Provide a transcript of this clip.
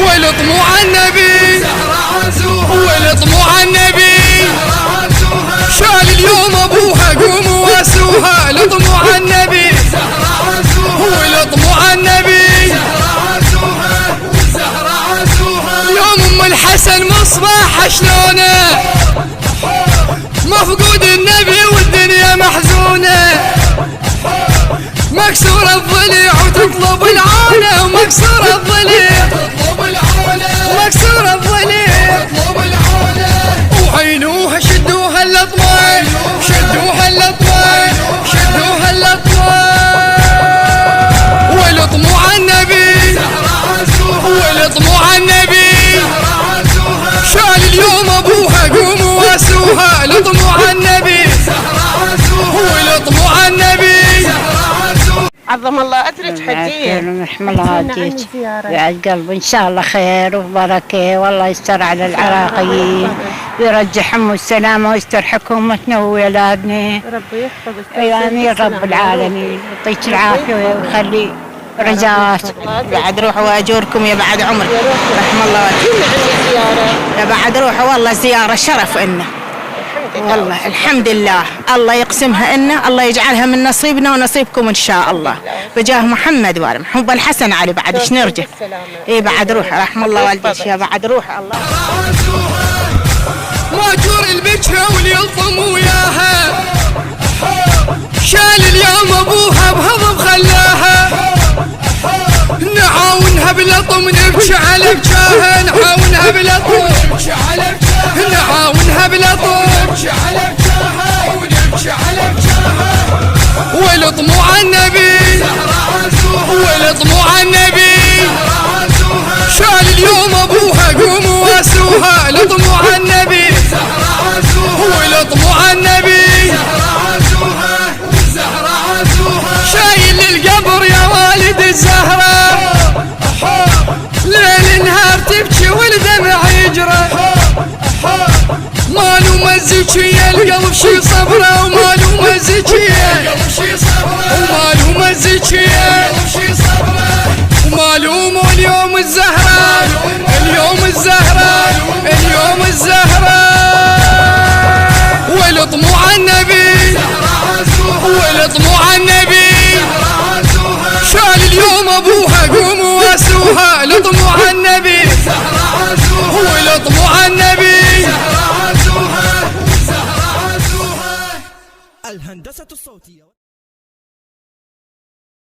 والطموع النبي والطموع النبي شال اليوم ابوها قوموا واسوها لطموع النبي والطموع النبي يوم ام الحسن مصباح شلونه مفقود النبي والدنيا محزونه مكسور الضليع وتطلب العونه ومكسور الضليع مكسور الضليع وعينوها شدوها اللطمه شدوها اللطمه شدوها اللطمه والطموع النبي والطموع النبي شال اليوم ابوها قوموا واسوها لطموع النبي والطموع النبي عظم الله أجرك حجية. رحم الله هديك بعد قلب إن شاء الله خير وبركة والله يستر على العراقيين ويرجعهم السلامة ويستر حكومتنا وولادنا. ربي يحفظك. يا أمير رب العالمين يعطيك العافية ويخلي رجاءات. بعد روحوا وأجوركم يا بعد عمر رحم الله يا بعد روحوا والله زيارة شرف إنه والله الحمد لله الله يقسمها إنه الله يجعلها من نصيبنا ونصيبكم إن شاء الله بجاه محمد وآل محمد الحسن علي بعد إيش نرجع إيه بعد روح رحم الله والديك يا بعد روح الله ماجور البجهة واليلطم وياها شال اليوم ابوها بهضم خلاها نعاونها بلطم نبكي على بجاها نعاونها بلطم نعاونها بلطم والطموع النبي والطموع النبي شال اليوم ابوها قوموا واسوها لطموع النبي والطموع النبي شايل للقبر يا والد الزهرة ليل نهار تبكي والدمع يجرى مالو مزيكية القلب شي صبرة ومالو مزيكية ومالو مزيكية ومالو اليوم الزهرة اليوم الزهرة اليوم الزهرة والطموع النبي والطموع النبي شال اليوم ابوها قوموا واسوها لطموع النبي والطموع النبي الهندسة الصوتية